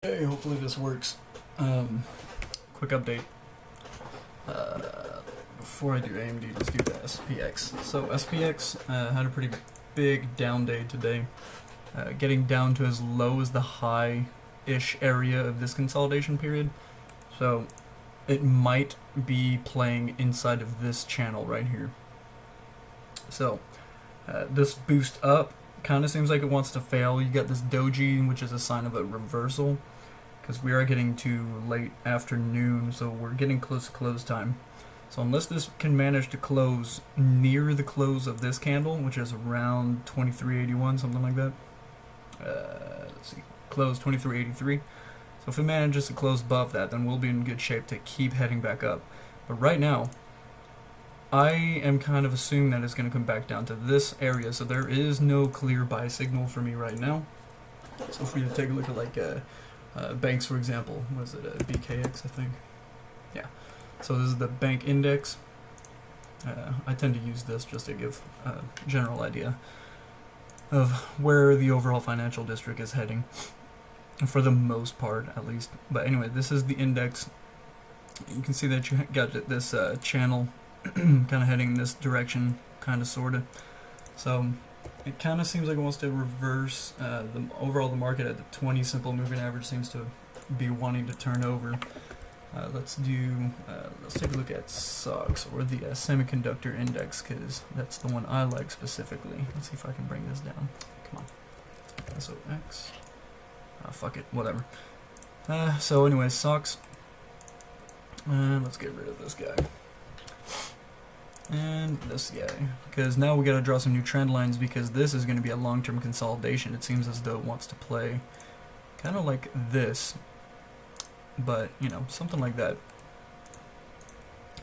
Hey, hopefully this works. Quick update. Before I do AMD, let's do the SPX. So SPX had a pretty big down day today, getting down to as low as the high-ish area of this consolidation period. So it might be playing inside of this channel right here. So this boost up kind of seems like it wants to fail. You got this doji, which is a sign of a reversal, because we are getting to late afternoon, so we're getting close to close time. So unless this can manage to close near the close of this candle, which is around 2381, something like that. Let's see, close 2383. So if it manages to close above that, then we'll be in good shape to keep heading back up. But right now, I am kind of assuming that it's going to come back down to this area, so there is no clear buy signal for me right now. So if we take a look at like banks, for example, was it a BKX, I think? Yeah. So this is the bank index. I tend to use this just to give a general idea of where the overall financial district is heading, for the most part, at least. But anyway, this is the index. You can see that you got this channel kind of heading in this direction, kind of, sort of. So it kind of seems like it wants to reverse. The market at the 20 simple moving average seems to be wanting to turn over. Let's take a look at SOX, or the semiconductor index, because that's the one I like specifically. Let's see if I can bring this down. Come on. SOX. Fuck it, whatever. So anyway, SOX. Let's get rid of this guy. And this guy, because now we gotta draw some new trend lines, because this is going to be a long-term consolidation. It seems as though it wants to play kind of like this, but you know, something like that.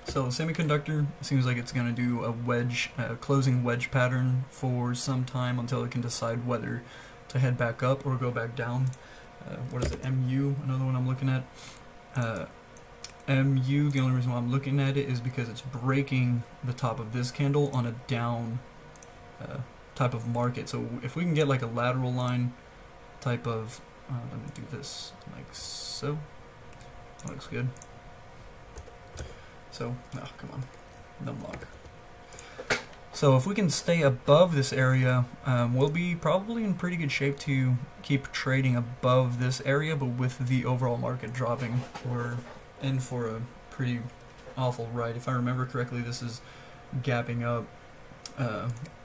So semiconductor seems like it's going to do a wedge, closing wedge pattern for some time until it can decide whether to head back up or go back down. What is it? MU, another one I'm looking at. MU, the only reason why I'm looking at it is because it's breaking the top of this candle on a down type of market. So if we can get like a lateral line type of, let me do this like so. That looks good. So, oh, come on, numlock. So if we can stay above this area, we'll be probably in pretty good shape to keep trading above this area, but with the overall market dropping, we're in for a pretty awful ride. If I remember correctly, this is gapping up,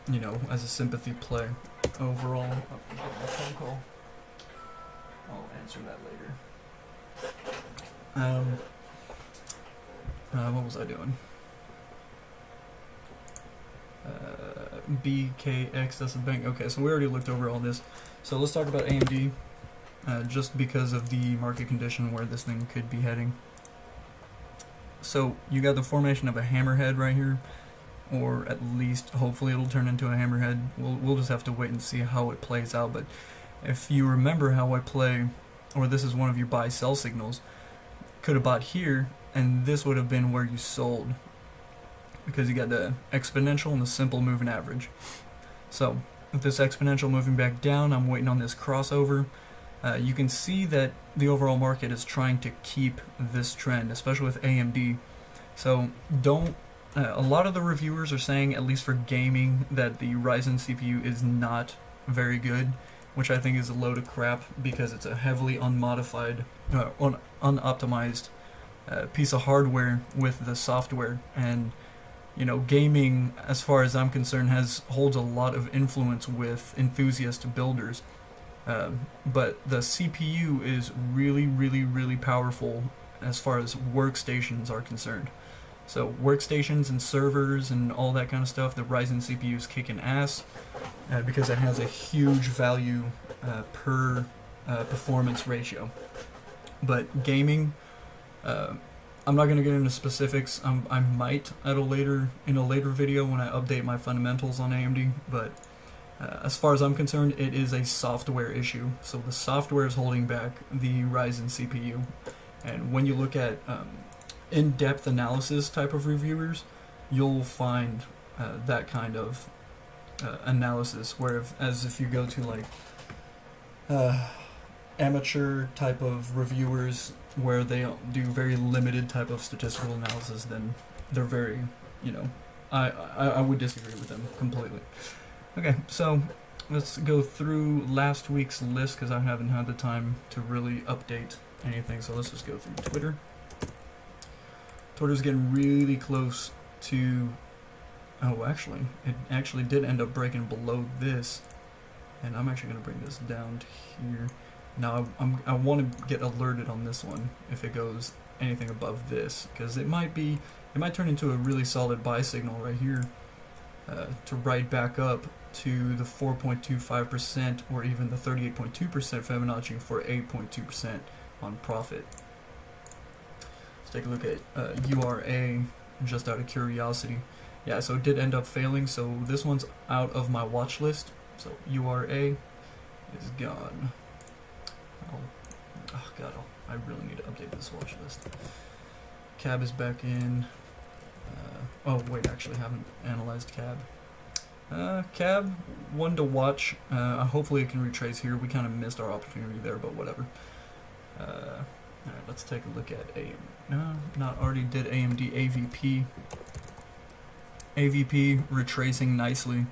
you know, as a sympathy play overall. Oh, phone call. I'll answer that later. What was I doing? BKX, that's the bank. Okay, so we already looked over all this. So let's talk about AMD, just because of the market condition where this thing could be heading. So you got the formation of a hammerhead right here, or at least hopefully it'll turn into a hammerhead. We'll just have to wait and see how it plays out. But if you remember how I play, or this is one of your buy-sell signals, could have bought here, and this would have been where you sold, because you got the exponential and the simple moving average. So with this exponential moving back down, I'm waiting on this crossover. You can see that the overall market is trying to keep this trend, especially with AMD. So don't. A lot of the reviewers are saying, at least for gaming, that the Ryzen CPU is not very good, which I think is a load of crap, because it's a heavily unmodified, unoptimized piece of hardware with the software. And you know, gaming, as far as I'm concerned, holds a lot of influence with enthusiast builders. But the CPU is really, really, really powerful as far as workstations are concerned. So workstations and servers and all that kind of stuff, the Ryzen CPU is kicking ass, because it has a huge value per performance ratio. But gaming, I'm not going to get into specifics. I might in a later video when I update my fundamentals on AMD, but as far as I'm concerned, it is a software issue. So the software is holding back the Ryzen CPU. And when you look at in-depth analysis type of reviewers, you'll find that kind of analysis, where if you go to like amateur type of reviewers where they do very limited type of statistical analysis, then they're very, you know, I would disagree with them completely. Okay, so let's go through last week's list because I haven't had the time to really update anything. So let's just go through Twitter. Twitter's getting really close to. Oh, actually, it actually did end up breaking below this, and I'm actually going to bring this down to here. Now I want to get alerted on this one if it goes anything above this, because it might turn into a really solid buy signal right here to ride back up to the 4.25% or even the 38.2% Fibonacci for 8.2% on profit. Let's take a look at URA just out of curiosity. Yeah, so it did end up failing, so this one's out of my watch list. So URA is gone. Oh god, I really need to update this watch list. Cab is back in. Oh wait, actually haven't analyzed Cab. Cab, one to watch. Hopefully it can retrace here. We kind of missed our opportunity there, but whatever. Alright, let's take a look at already did AMD AVP. AVP retracing nicely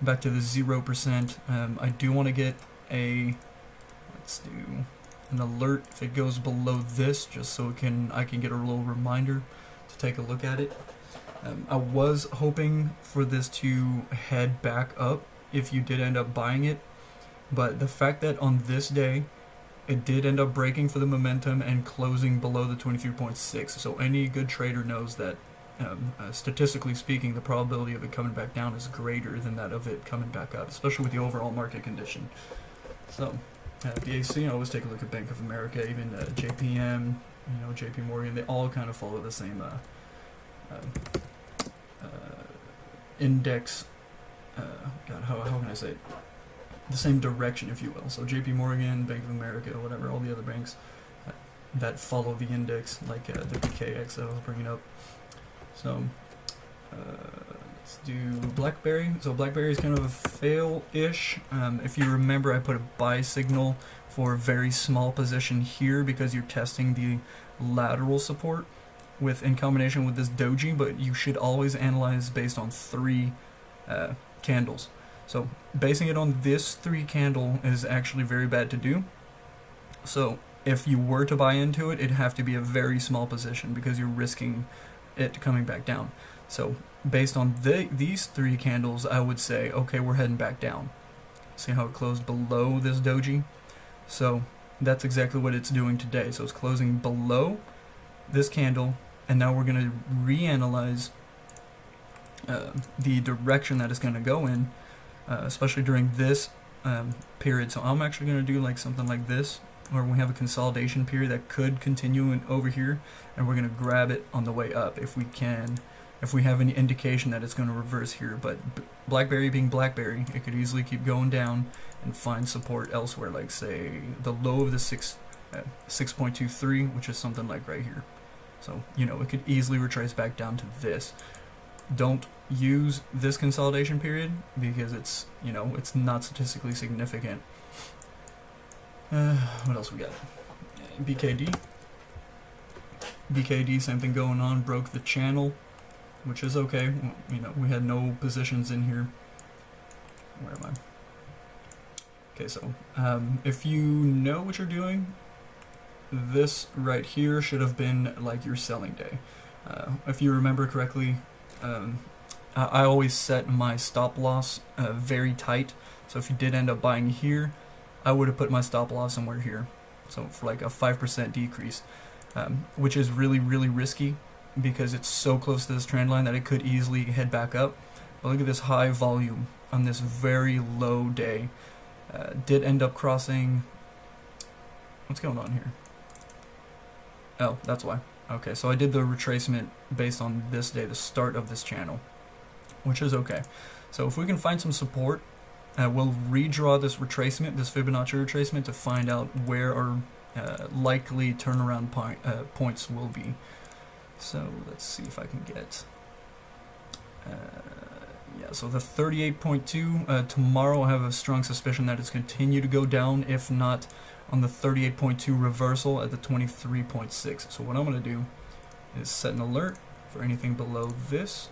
back to the 0%. I do want to get let's do an alert if it goes below this, just so I can get a little reminder to take a look at it. I was hoping for this to head back up if you did end up buying it, but the fact that on this day it did end up breaking for the momentum and closing below the 23.6, so any good trader knows that statistically speaking, the probability of it coming back down is greater than that of it coming back up, especially with the overall market condition. So, BAC, I always take a look at Bank of America, even JPM, JP Morgan, they all kind of follow the same index, how can I say it? The same direction, if you will. So JP Morgan, Bank of America, whatever, all the other banks that follow the index, like the BKX that I was bringing up. So let's do BlackBerry. So BlackBerry is kind of a fail-ish. If you remember, I put a buy signal for a very small position here because you're testing the lateral support in combination with this doji, but you should always analyze based on 3 candles. So basing it on this 3 candle is actually very bad to do. So if you were to buy into it, it'd have to be a very small position because you're risking it coming back down. So based on these 3 candles, I would say, okay, we're heading back down. See how it closed below this doji? So that's exactly what it's doing today. So it's closing below this candle, and now we're going to reanalyze the direction that it's going to go in, especially during this period. So I'm actually going to do like something like this, where we have a consolidation period that could continue over here, and we're going to grab it on the way up if we can, if we have any indication that it's going to reverse here. But BlackBerry being BlackBerry, it could easily keep going down and find support elsewhere, like say the low of the 6.23, which is something like right here. So it could easily retrace back down to this. Don't use this consolidation period because it's it's not statistically significant. What else we got? BKD, same thing going on. Broke the channel, which is okay. We had no positions in here. Where am I? Okay, so if you know what you're doing, this right here should have been like your selling day. If you remember correctly, I always set my stop loss very tight. So if you did end up buying here, I would have put my stop loss somewhere here. So for like a 5% decrease, which is really, really risky because it's so close to this trend line that it could easily head back up. But look at this high volume on this very low day. Did end up crossing. What's going on here? Oh, that's why. Okay, so I did the retracement based on this day, the start of this channel, which is okay. So if we can find some support, we'll redraw this retracement, this Fibonacci retracement, to find out where our likely turnaround points will be. So let's see if I can get... yeah, so the 38.2, tomorrow I have a strong suspicion that it's continue to go down, if not on the 38.2 reversal at the 23.6. So what I'm going to do is set an alert for anything below this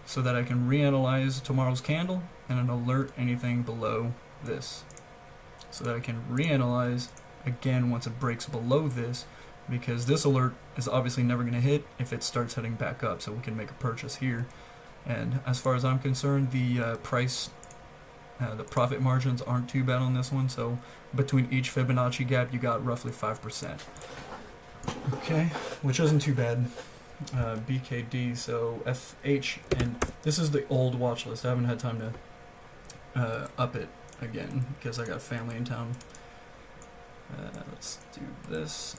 so that I can reanalyze tomorrow's candle, and an alert anything below this so that I can reanalyze again once it breaks below this, because this alert is obviously never going to hit if it starts heading back up, so we can make a purchase here. And as far as I'm concerned, the the profit margins aren't too bad on this one, so between each Fibonacci gap you got roughly 5%. Okay, which isn't too bad. BKD, so FH, and this is the old watch list. I haven't had time to up it again because I got family in town. Let's do this.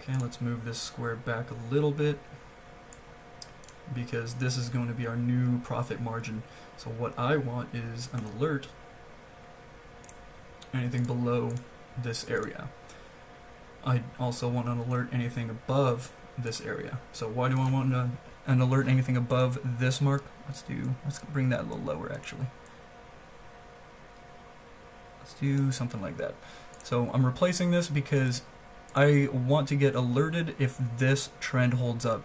Okay, let's move this square back a little bit because this is going to be our new profit margin. So what I want is an alert, anything below this area. I also want an alert anything above this area. So why do I want an alert anything above this mark? Let's bring that a little lower actually. Let's do something like that. So I'm replacing this because I want to get alerted if this trend holds up.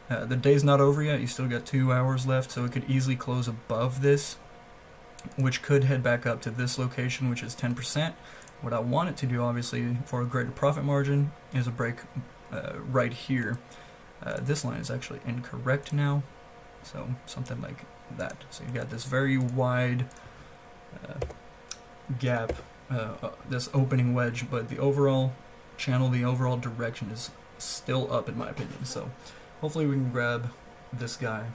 The day's not over yet, you still got 2 hours left, so it could easily close above this, which could head back up to this location, which is 10%. What I want it to do, obviously, for a greater profit margin, is a break right here. This line is actually incorrect now, so something like that. So you got this very wide gap, this opening wedge, but the overall channel, the overall direction is still up in my opinion. So hopefully we can grab this guy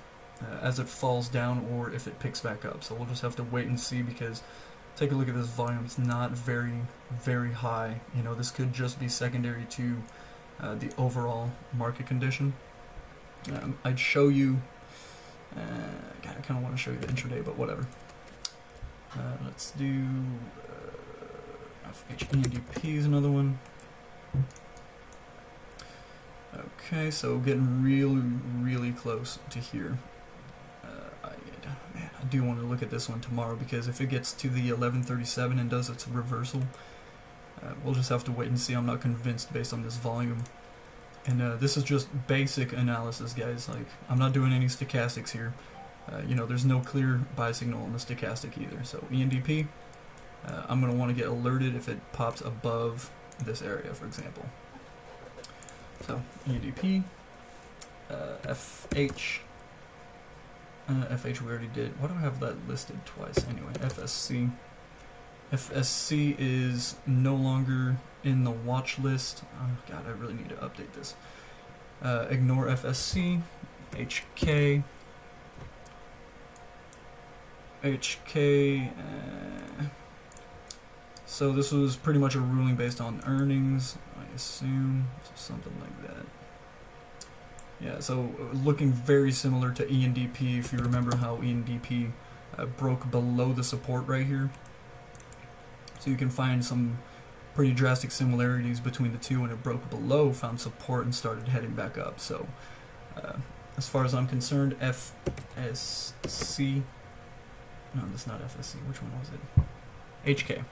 as it falls down or if it picks back up. So we'll just have to wait and see, because take a look at this volume. It's not very high. You know, this could just be secondary to the overall market condition. I'd show you, God, I kind of want to show you the intraday, but whatever. Let's do FHEDP is another one. Okay, so getting really close to here. I do want to look at this one tomorrow, because if it gets to the 1137 and does its reversal, we'll just have to wait and see. I'm not convinced based on this volume. And this is just basic analysis, guys. Like, I'm not doing any stochastics here. You know, there's no clear buy signal in the stochastic either. So ENDP, I'm going to want to get alerted if it pops above this area, for example. So ENDP, FH, FH we already did. Why do I have that listed twice? Anyway, FSC. FSC is no longer in the watch list. Oh God, I really need to update this. Ignore FSC. HK. HK. So this was pretty much a ruling based on earnings, I assume, something like that. Yeah, so looking very similar to ENDP, if you remember how ENDP broke below the support right here. So you can find some pretty drastic similarities between the two. When it broke below, found support and started heading back up. So as far as I'm concerned, FSC, no, that's not FSC, which one was it? HK.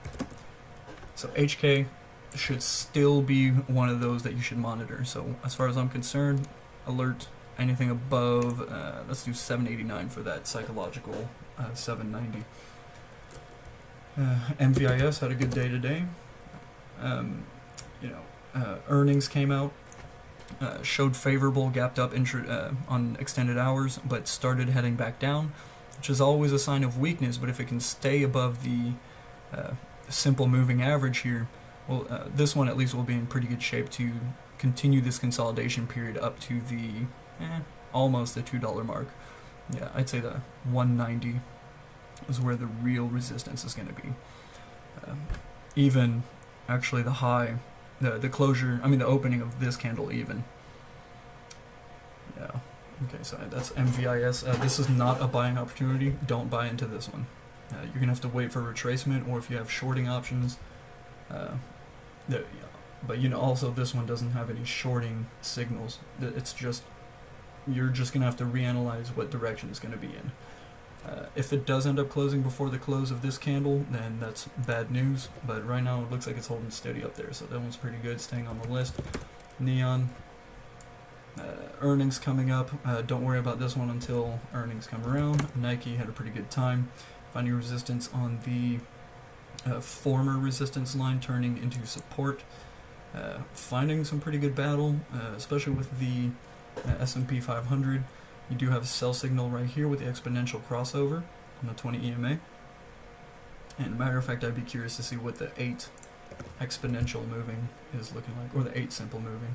So HK should still be one of those that you should monitor. So as far as I'm concerned, alert anything above, let's do 789 for that psychological 790. MVIS had a good day today. Earnings came out, showed favorable, gapped up on extended hours, but started heading back down, which is always a sign of weakness. But if it can stay above the simple moving average here, well, this one at least will be in pretty good shape to continue this consolidation period up to the almost the $2 mark. Yeah, I'd say the 190 is where the real resistance is going to be. Even actually the high, the closure, I mean the opening of this candle even. Yeah. Okay, so that's MVIS. This is not a buying opportunity. Don't buy into this one. You're going to have to wait for retracement, or if you have shorting options. But also this one doesn't have any shorting signals. It's just, you're just going to have to reanalyze what direction it's going to be in If it does end up closing before the close of this candle, then that's bad news. But right now it looks like it's holding steady up there, so that one's pretty good, staying on the list. Neon, earnings coming up. Don't worry about this one until earnings come around. Nike had a pretty good time finding resistance on the former resistance line, turning into support. Finding some pretty good battle, especially with the S&P 500. You do have a sell signal right here with the exponential crossover on the 20 EMA. And matter of fact, I'd be curious to see what the 8 exponential moving is looking like, or the 8 simple moving.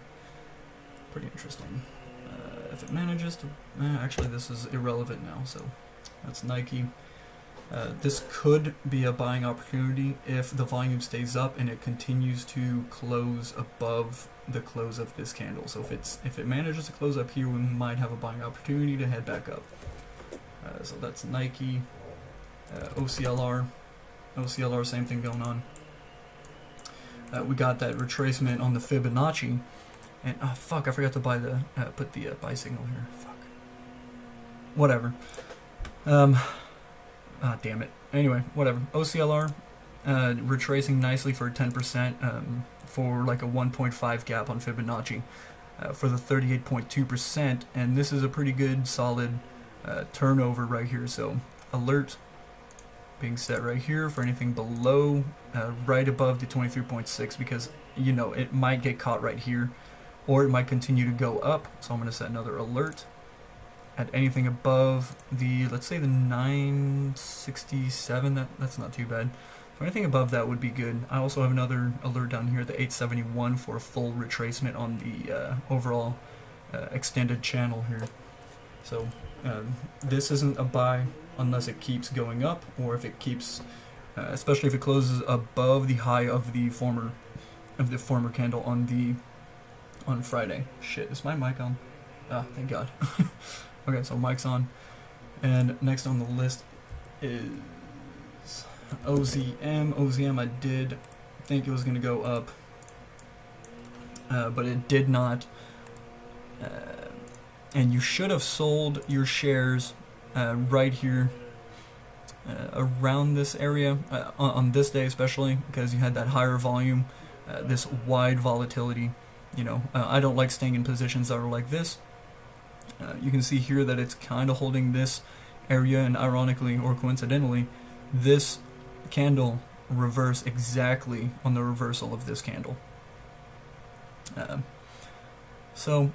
Pretty interesting. If it manages to... actually, this is irrelevant now, so that's Nike. This could be a buying opportunity if the volume stays up and it continues to close above the close of this candle. So if it manages to close up here, we might have a buying opportunity to head back up. So that's Nike, OCLR, same thing going on. We got that retracement on the Fibonacci, and oh fuck, I forgot to buy the put the buy signal here. Fuck. Whatever. Ah, damn it. Anyway, whatever. OCLR, retracing nicely for 10%, for like a 1.5 gap on Fibonacci, for the 38.2%, and this is a pretty good, solid turnover right here. So, alert being set right here for anything below, right above the 23.6, because, you know, it might get caught right here, or it might continue to go up. So I'm going to set another alert at anything above the, let's say the 967, that's not too bad. So anything above that would be good. I also have another alert down here, the 871, for a full retracement on the overall extended channel here. So this isn't a buy unless it keeps going up, or if it keeps, especially if it closes above the high of the former candle on Friday. Shit, is my mic on? Ah, thank God. Okay, so mic's on, and next on the list is OZM. OZM, I did think it was going to go up, but it did not, and you should have sold your shares right here around this area, on this day especially, because you had that higher volume, this wide volatility. You know, I don't like staying in positions that are like this. You can see here that it's kind of holding this area, and ironically or coincidentally, this candle reversed exactly on the reversal of this candle. So,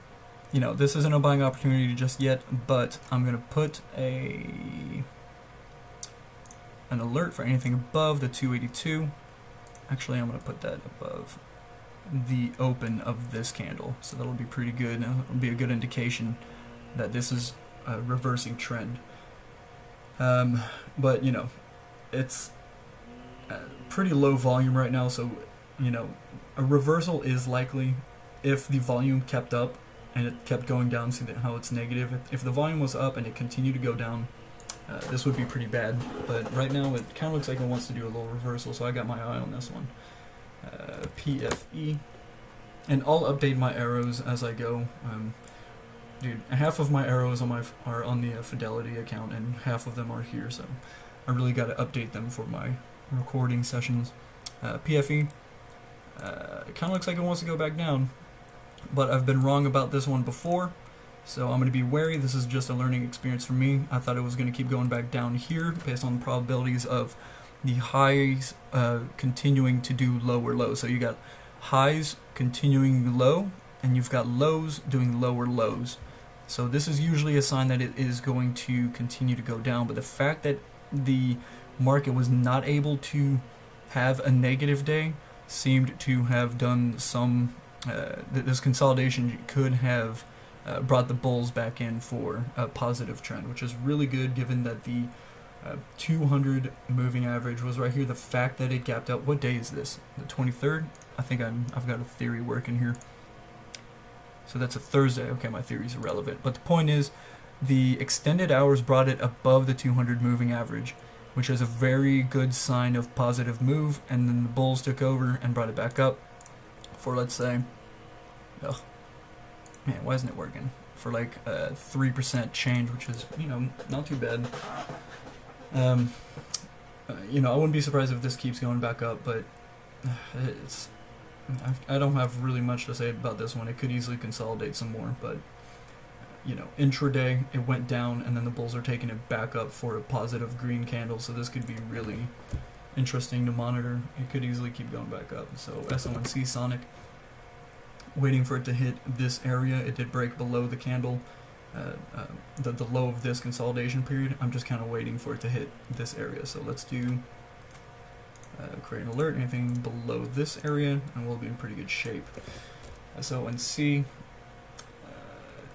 you know, this isn't a buying opportunity just yet, but I'm going to put an alert for anything above the 282. Actually, I'm going to put that above the open of this candle, so that'll be pretty good. It'll be a good indication that this is a reversing trend. But, you know, it's pretty low volume right now, so, you know, a reversal is likely if the volume kept up and it kept going down. See how it's negative? If the volume was up and it continued to go down, this would be pretty bad. But right now it kind of looks like it wants to do a little reversal, so I got my eye on this one. PFE, and I'll update my arrows as I go. Dude, half of my arrows are on the Fidelity account, and half of them are here, so I really got to update them for my recording sessions. PFE, it kind of looks like it wants to go back down, but I've been wrong about this one before, so I'm going to be wary. This is just a learning experience for me. I thought it was going to keep going back down here based on the probabilities of the highs continuing to do lower lows. So you got highs continuing low, and you've got lows doing lower lows. So this is usually a sign that it is going to continue to go down. But the fact that the market was not able to have a negative day seemed to have done some, this consolidation could have brought the bulls back in for a positive trend, which is really good given that the 200 moving average was right here. The fact that it gapped out, what day is this? The 23rd? I think I've got a theory working here. So that's a Thursday. Okay, my theory is irrelevant. But the point is, the extended hours brought it above the 200 moving average, which is a very good sign of positive move. And then the bulls took over and brought it back up for, let's say, oh man, why isn't it working? for like 3% change, which is, you know, not too bad. You know, I wouldn't be surprised if this keeps going back up, but it's I don't have really much to say about this one. It could easily consolidate some more, but you know, intraday it went down, and then the bulls are taking it back up for a positive green candle, so this could be really interesting to monitor. It could easily keep going back up. So SONC Sonic, waiting for it to hit this area. It did break below the candle, the low of this consolidation period. I'm just kind of waiting for it to hit this area. So let's do create an alert, anything below this area, and we'll be in pretty good shape. SONC,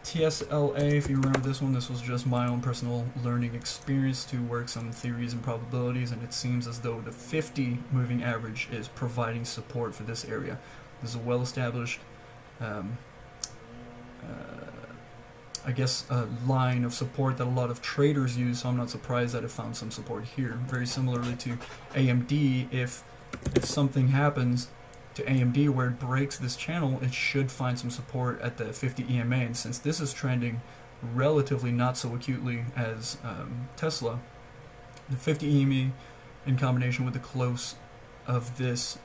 TSLA, if you remember this one, this was just my own personal learning experience to work some theories and probabilities, and it seems as though the 50 moving average is providing support for this area. This is a well-established I guess a line of support that a lot of traders use, so I'm not surprised that it found some support here. Very similarly to AMD, if something happens to AMD where it breaks this channel, it should find some support at the 50 EMA, and since this is trending relatively not so acutely as Tesla, the 50 EMA in combination with the close of this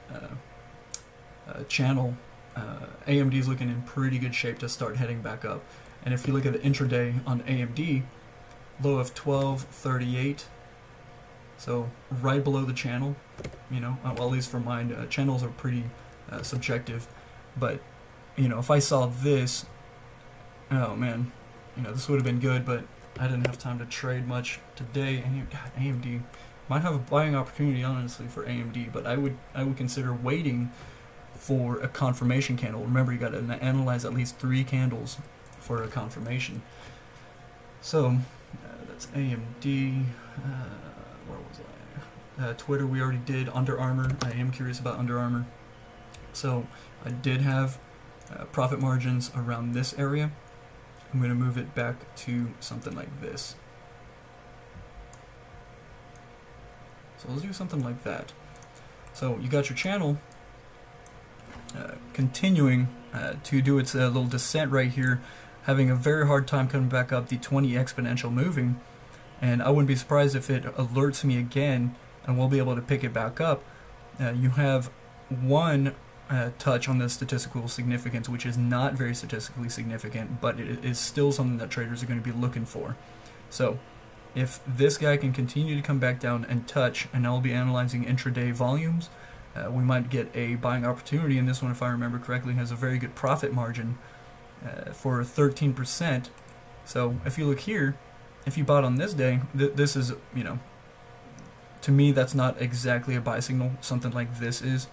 channel, AMD is looking in pretty good shape to start heading back up. And if you look at the intraday on AMD, low of 1238, so right below the channel, you know, well, at least for mine, channels are pretty subjective, but, you know, if I saw this, oh man, you know, this would have been good, but I didn't have time to trade much today. And God, AMD might have a buying opportunity, honestly, for AMD, but I would consider waiting for a confirmation candle. Remember, you got to analyze at least 3 candles for a confirmation. So that's AMD. Where was I? Twitter we already did. Under Armour. I am curious about Under Armour. So I did have profit margins around this area. I'm going to move it back to something like this. So let's do something like that. So you got your channel continuing to do its little descent right here, having a very hard time coming back up, the 20 exponential moving, and I wouldn't be surprised if it alerts me again and we'll be able to pick it back up. You have one touch on the statistical significance, which is not very statistically significant, but it is still something that traders are going to be looking for. So if this guy can continue to come back down and touch, and I'll be analyzing intraday volumes, we might get a buying opportunity. And this one, if I remember correctly, has a very good profit margin for 13%. So if you look here, if you bought on this day, this is, you know, to me that's not exactly a buy signal. Something like this is.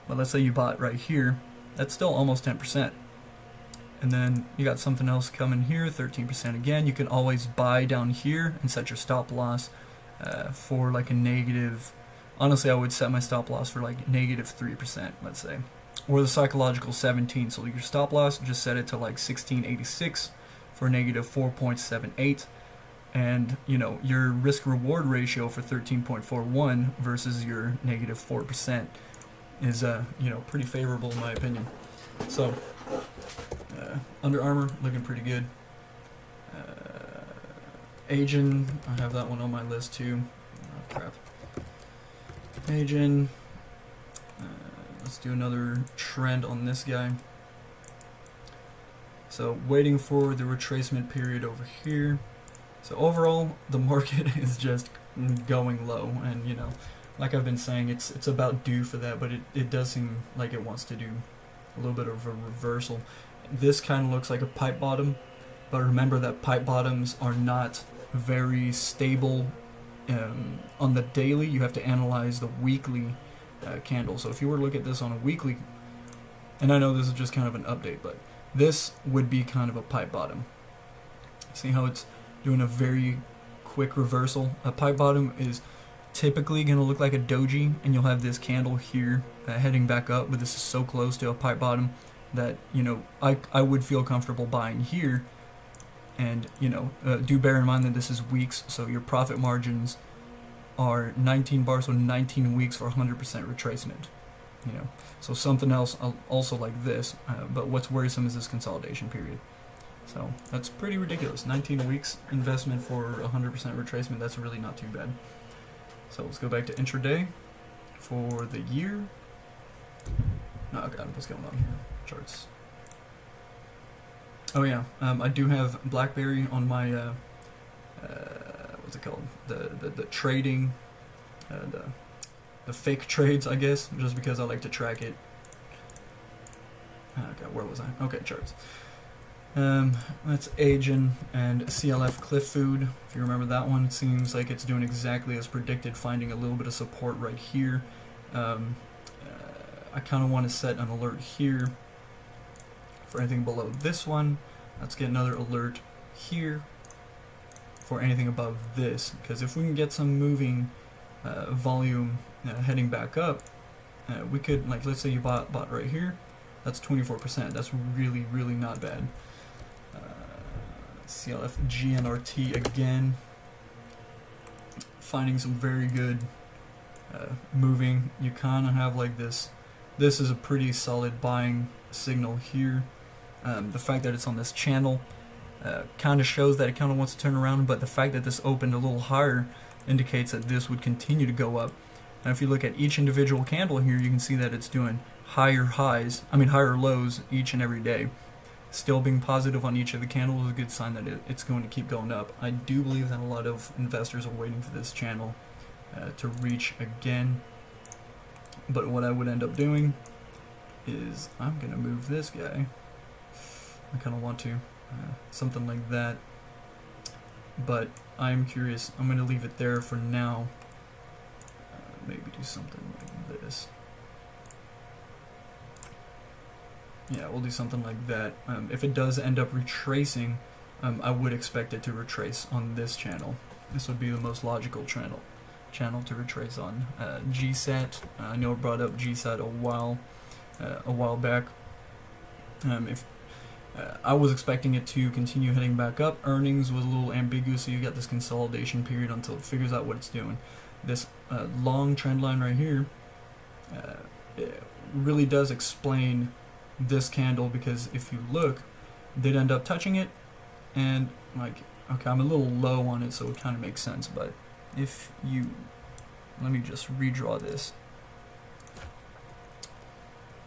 But let's say you bought right here, that's still almost 10%. And then you got something else coming here, 13% again. You can always buy down here and set your stop loss for like a negative. Honestly, I would set my stop loss for like negative 3%, let's say, or the psychological 17. So your stop loss, just set it to like 1686 for negative 4.78, and you know your risk reward ratio for 13.41 versus your negative 4% is you know, pretty favorable in my opinion. So Under Armour looking pretty good. Agent, I have that one on my list too. Oh, crap. Agent. Let's do another trend on this guy. So waiting for the retracement period over here. So overall, the market is just going low, and you know, like I've been saying, it's about due for that, but it does seem like it wants to do a little bit of a reversal. This kind of looks like a pipe bottom, but remember that pipe bottoms are not very stable. On the daily, you have to analyze the weekly candle. So if you were to look at this on a weekly, and I know this is just kind of an update, but this would be kind of a pipe bottom. See how it's doing a very quick reversal? A pipe bottom is typically going to look like a doji, and you'll have this candle here heading back up, but this is so close to a pipe bottom that, you know, I would feel comfortable buying here. And, you know, do bear in mind that this is weeks, so your profit margins are 19 bars, so 19 weeks for 100% retracement. You know, so something else also like this, but what's worrisome is this consolidation period. So that's pretty ridiculous. 19 weeks investment for 100% retracement. That's really not too bad. So let's go back to intraday for the year. Oh god, what's going on here? Charts. Oh yeah, I do have BlackBerry on my what's it called? The trading, the fake trades, I guess, just because I like to track it. Okay, where was I? Okay, charts. That's Agent and CLF Cliff Food. If you remember that one, it seems like it's doing exactly as predicted, finding a little bit of support right here. I kind of want to set an alert here for anything below this one. Let's get another alert here for anything above this, because if we can get some moving volume heading back up, we could, like, let's say you bought right here. That's 24%. That's really, really not bad. CLF GNRT again. Finding some very good moving. You kind of have like this. This is a pretty solid buying signal here. The fact that it's on this channel kind of shows that it kind of wants to turn around, but the fact that this opened a little higher indicates that this would continue to go up. And if you look at each individual candle here, you can see that it's doing higher lows each and every day. Still being positive on each of the candles is a good sign that it's going to keep going up. I do believe that a lot of investors are waiting for this channel to reach again. But what I would end up doing is I'm going to move this guy. I kind of want to. Something like that. But I'm curious. I'm going to leave it there for now. Maybe do something like this. Yeah, we'll do something like that. If it does end up retracing, I would expect it to retrace on this channel. This would be the most logical channel to retrace on. GSAT, I know I brought up GSAT a while back. If I was expecting it to continue heading back up. Earnings was a little ambiguous, so you got this consolidation period until it figures out what it's doing. This long trend line right here it really does explain this candle, because if you look, they'd end up touching it, and like, okay, I'm a little low on it, so it kind of makes sense. But if you, let me just redraw this.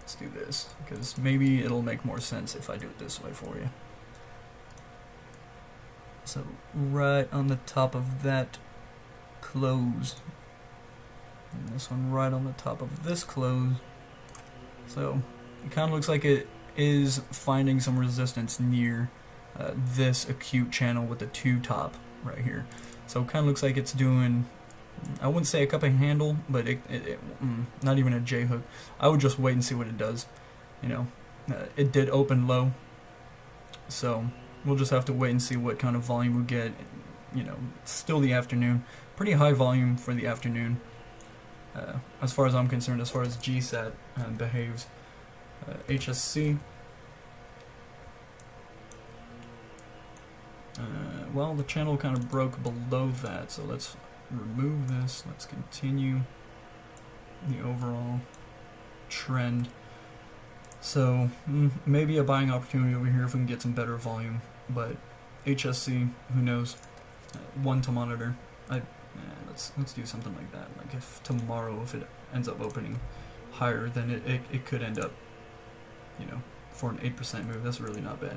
Let's do this, because maybe it'll make more sense if I do it this way for you. So right on the top of that close, and this one right on the top of this close. So it kind of looks like it is finding some resistance near this acute channel with the 2 top right here. So it kind of looks like it's doing, I wouldn't say a cup and handle, but not even a J hook. I would just wait and see what it does. You know, it did open low, so we'll just have to wait and see what kind of volume we get. You know, still the afternoon, pretty high volume for the afternoon. As far as I'm concerned, as far as GSAT behaves. HSC. Well, the channel kind of broke below that, so let's remove this. Let's continue the overall trend. So maybe a buying opportunity over here if we can get some better volume. But HSC, who knows? One to monitor. Let's do something like that. Like if tomorrow, if it ends up opening higher, then it could end up, you know, for an 8% move. That's really not bad.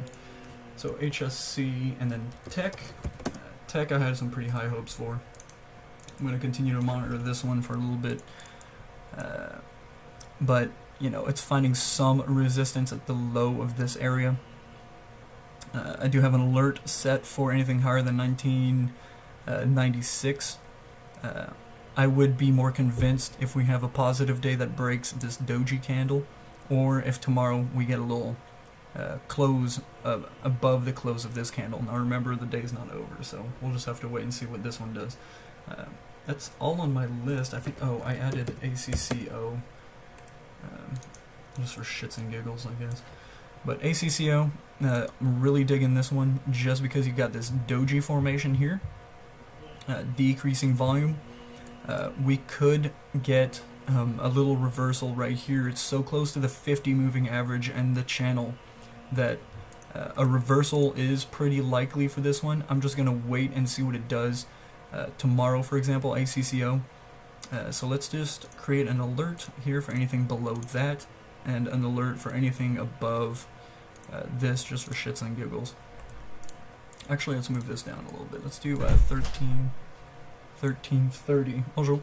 So HSC, and then Tech. Tech I had some pretty high hopes for. I'm going to continue to monitor this one for a little bit. But, you know, it's finding some resistance at the low of this area. I do have an alert set for anything higher than 1996. I would be more convinced if we have a positive day that breaks this doji candle, or if tomorrow we get a little close above the close of this candle. Now remember, the day's not over, so we'll just have to wait and see what this one does. That's all on my list. I think, oh, I added ACCO, just for shits and giggles, I guess. But ACCO, really digging this one, just because you got this doji formation here, decreasing volume. We could get a little reversal right here. It's so close to the 50 moving average and the channel that A reversal is pretty likely for this one. I'm just going to wait and see what it does tomorrow, for example, ACCO. So let's just create an alert here for anything below that, and an alert for anything above this, just for shits and giggles. Actually, let's move this down a little bit. Let's do 1330. Bonjour.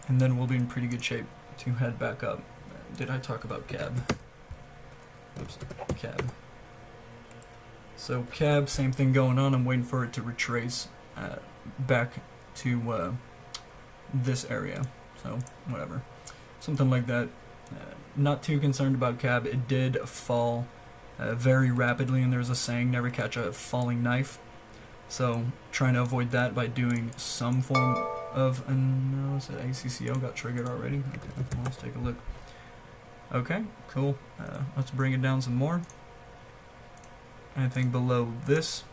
And then we'll be in pretty good shape to head back up. Did I talk about cab? Oops, cab. So cab, same thing going on. I'm waiting for it to retrace back to this area. So whatever, something like that. Not too concerned about cab. It did fall very rapidly, and there's a saying, never catch a falling knife. So trying to avoid that by doing some form of, no, is it ACCO got triggered already? Okay, well, let's take a look. Okay, cool. Let's bring it down some more. Anything below this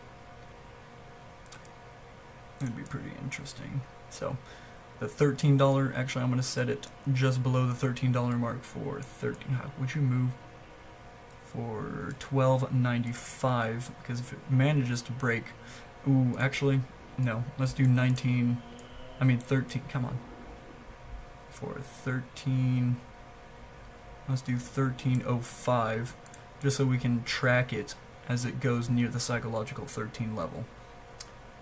would be pretty interesting. So the $13, actually I'm going to set it just below the $13 mark for 13. How would you move for $12.95? Because if it manages to break, ooh, actually no. Let's do 13. Come on. For 13. Let's do 1305, just so we can track it as it goes near the psychological 13 level.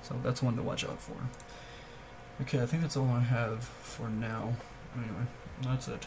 So that's one to watch out for. Okay, I think that's all I have for now. Anyway, that's it.